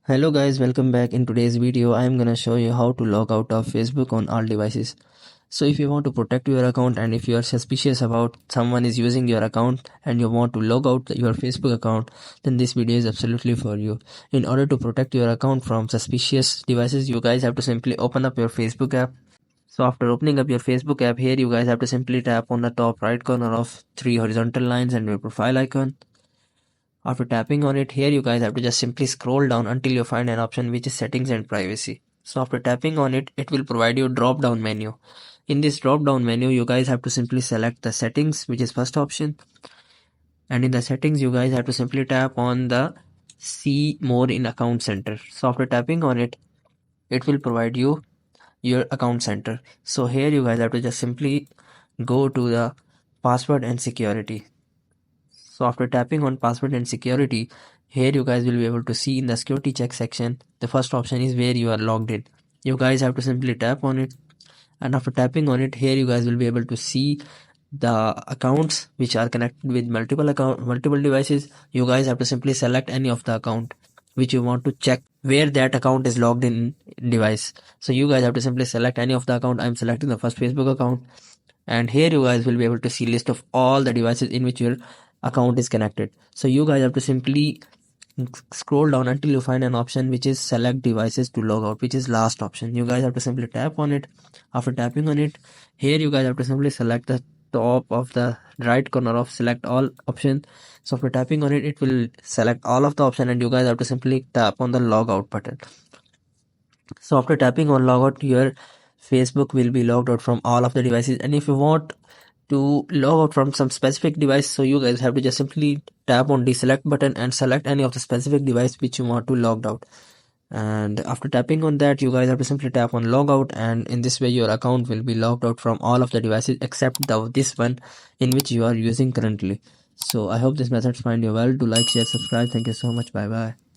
Hello guys, welcome back. In today's video I am gonna show you how to log out of Facebook on all devices. So if you want to protect your account and if you are suspicious about someone is using your account and you want to log out your Facebook account, then this video is absolutely for you. In order to protect your account from suspicious devices, you guys have to simply open up your Facebook app. So after opening up your Facebook app, here you guys have to simply tap on the top right corner of three horizontal lines and your profile icon. After tapping on it, here you guys have to just simply scroll down until you find an option which is settings and privacy. So after tapping on it, it will provide you a drop down menu. In this drop down menu, you guys have to simply select the settings, which is first option. And in the settings, you guys have to simply tap on the see more in account center. So after tapping on it, it will provide you your account center. So here you guys have to just simply go to the password and security. So after tapping on password and security, here you guys will be able to see in the security check section, the first option is where you are logged in. You guys have to simply tap on it, and after tapping on it, here you guys will be able to see the accounts which are connected with multiple devices. You guys have to simply select any of the account which you want to check where that account is logged in device. So you guys have to simply select any of the account. I'm selecting the first Facebook account, and here you guys will be able to see list of all the devices in which your account is connected. So you guys have to simply scroll down until you find an option which is select devices to log out, which is last option. You guys have to simply tap on it. After tapping on it, here you guys have to simply select the top of the right corner of select all option. So after tapping on it, it will select all of the option and you guys have to simply tap on the logout button. So after tapping on logout, your Facebook will be logged out from all of the devices. And if you want to log out from some specific device, so you guys have to just simply tap on the select button and select any of the specific device which you want to logged out. And after tapping on that, you guys have to simply tap on logout, and in this way your account will be logged out from all of the devices except this one in which you are using currently. So I hope this method find you well. Do like, share, subscribe. Thank you so much. Bye bye.